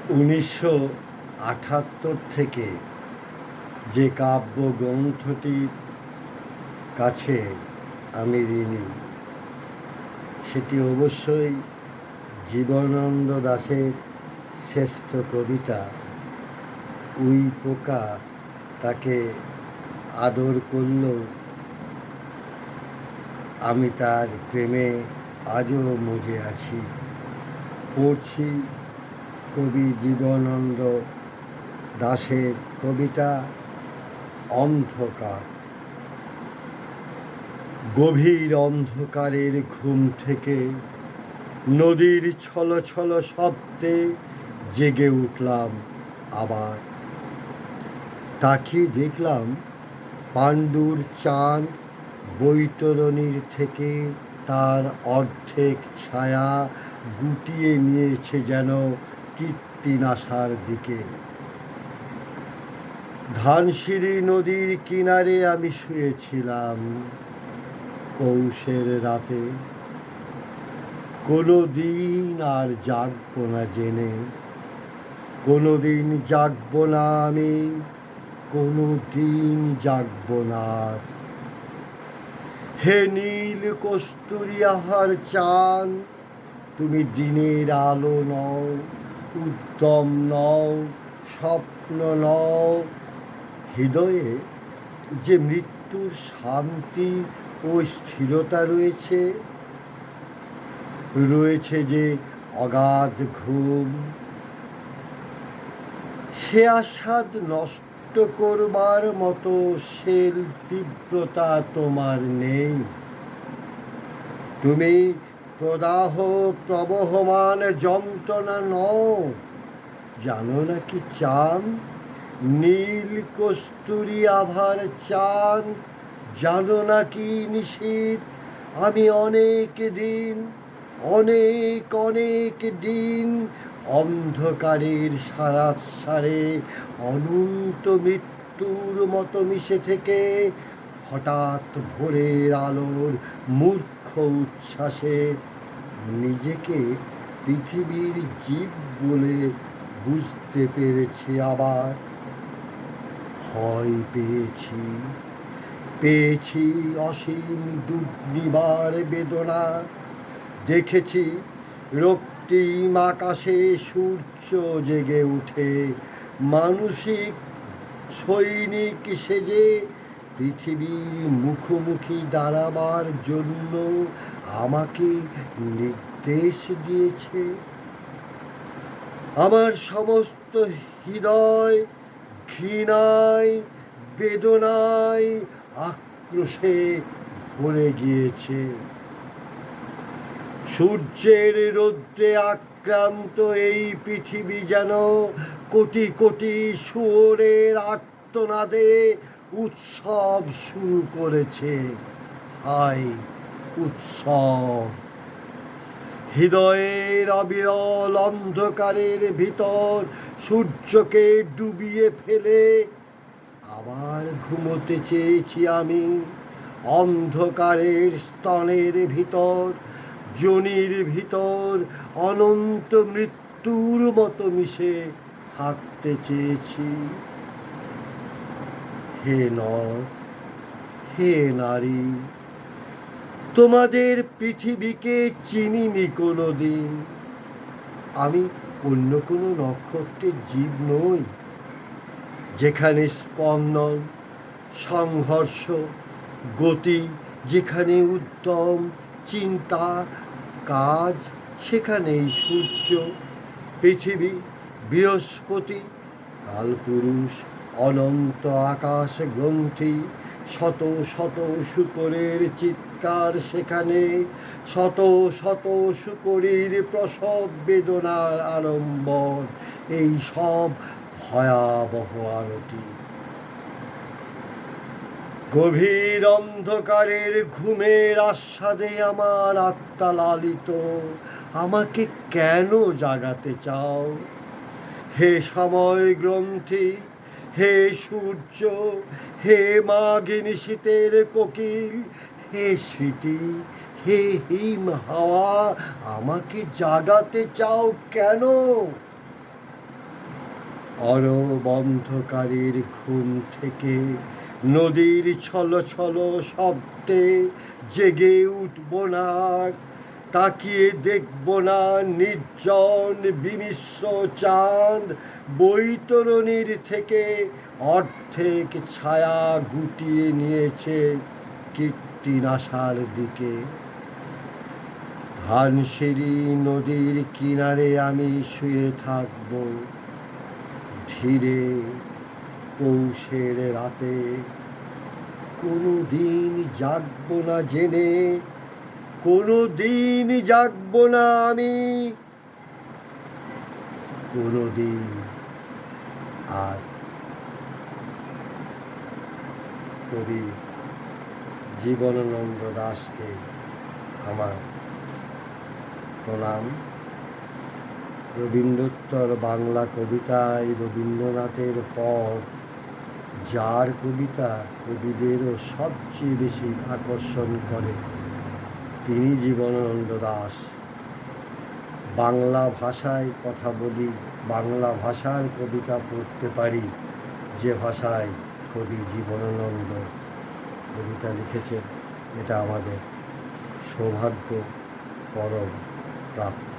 1978 থেকে যে কাব্যগ্রন্থটির কাছে আমি ঋণী সেটি অবশ্যই জীবনানন্দ দাশের শ্রেষ্ঠ কবিতা উই পোকা তাকে আদর করলেও আমি তার প্রেমে আজও মজে আছি। পড়ছি কবি জীবনানন্দ দাশের কবিতা অন্ধকার। গভীর অন্ধকারের ঘুম থেকে নদীর ছলছল শব্দে জেগে উঠলাম আবার। তাকিয়ে দেখলাম পাণ্ডুর চাঁদ বৈতরণীর থেকে তার অর্ধেক ছায়া গুটিয়ে নিয়েছে যেন কীর্তিনাশার দিকে। ধানসিঁড়ি নদীর কিনারে আমি শুয়েছিলাম পৌষের রাতে। কোনো দিন আর জাগবো না জেনে, কোনো দিন জাগবো না আমি, কোনো দিন জাগবো না আর। হে নীল কস্তুরী আহার চাঁদ, তুমি দিনের আলো নও, উদ্যম নও, স্বপ্ন নও। হৃদয়ে যে মৃত্যুর শান্তি ও স্থিরতা রয়েছে, রয়েছে যে অগাধ ঘুম, সে আস্বাদ নষ্ট করবার মতো শেল তীব্রতা তোমার নেই। তুমি প্রদাহ প্রবহমান যন্ত্রণা নও, জানো না কি চান? নীল কস্তুরী আভার চান, জানো না কি নিশীথ? আমি অনেক দিন, অনেক দিন অন্ধকারের সারে অনন্ত মৃত্যুর মতো মিশে থেকে হঠাৎ ভোরের আলোর মূর্খ উচ্ছ্বাসে নিজেকে পৃথিবীর জীব বলে বুঝতে পেরেছি আবার। ভয় পেয়েছি অসীম দুর্নিবার বেদনা। দেখেছি রক্তিম আকাশে সূর্য জেগে উঠে মানসিক সৈনিক সেজে পৃথিবীর মুখোমুখি দাঁড়াবার জন্য আমাকে নির্দেশ দিয়েছে। আমার সমস্ত হৃদয় ঘৃণায়, বেদনায়, আক্রোশে ভরে গিয়েছে। সূর্যের রৌদ্রে আক্রান্ত এই পৃথিবী যেন কোটি কোটি শুয়োরের আর্তনাদে উৎসব শুরু করেছে। হায় উৎসব! হৃদয়ের অবিরল অন্ধকারের ভিতর সূর্যকে ডুবিয়ে ফেলে আবার ঘুমোতে চেয়েছি আমি। অন্ধকারের স্তনের ভিতর, যোনির ভিতর অনন্ত মৃত্যুর মতো মিশে থাকতে চেয়েছি। হে নর, হে নারী, তোমাদের পৃথিবীকে চিনিনি কোনো দিন। আমি অন্য কোনো নক্ষত্রের জীব নই, যেখানে স্পন্দন, সংঘর্ষ, গতি, যেখানে উদ্যম, চিন্তা, কাজ, সেখানেই সূর্য, পৃথিবী, বৃহস্পতি, কালপুরুষ, অনন্ত আকাশ গ্রন্থি, শত শত শূকরের চিৎকার সেখানে, শত শত শূকরীর প্রসব বেদনার আড়ম্বর, এই সব ভয়াবহ আরতি। গভীর অন্ধকারের ঘুমের আস্বাদে আমার আত্মা লালিত। আমাকে কেন জাগাতে চাও? হে সময় গ্রন্থি, হে সূর্য, হে মাঘিনী শীতের কোকিল, হে স্মৃতি, হে হিম হাওয়া, আমাকে জাগাতে চাও কেন? অরব অন্ধকারের ঘুম থেকে নদীর ছলো ছলো শব্দে জেগে উঠব না আর, তাকিয়ে দেখব না নির্জন বিমিশ্র চাঁদ বৈতরণীর থেকে অর্ধেক ছায়া গুটিয়ে নিয়েছে কীর্তি নাশার দিকে। ধানসিঁড়ি নদীর কিনারে আমি শুয়ে থাকব ধীরে পৌষের রাতে, কোনো দিন জাগব না জেনে, কোনো দিন জাগব না আমি, কোনো দিন আর। কবি জীবনানন্দ দাশকে আমার প্রণাম। রবীন্দ্রোত্তর বাংলা কবিতায় রবীন্দ্রনাথের পর যার কবিতা কবিদেরও সবচেয়ে বেশি আকর্ষণ করে তিনি জীবনানন্দ দাশ। বাংলা ভাষায় কথা বলি, বাংলা ভাষার কবিতা পড়তে পারি যে ভাষায় কবি জীবনানন্দ কবিতা লিখেছেন, এটা আমাদের সৌভাগ্য পরম প্রাপ্তি।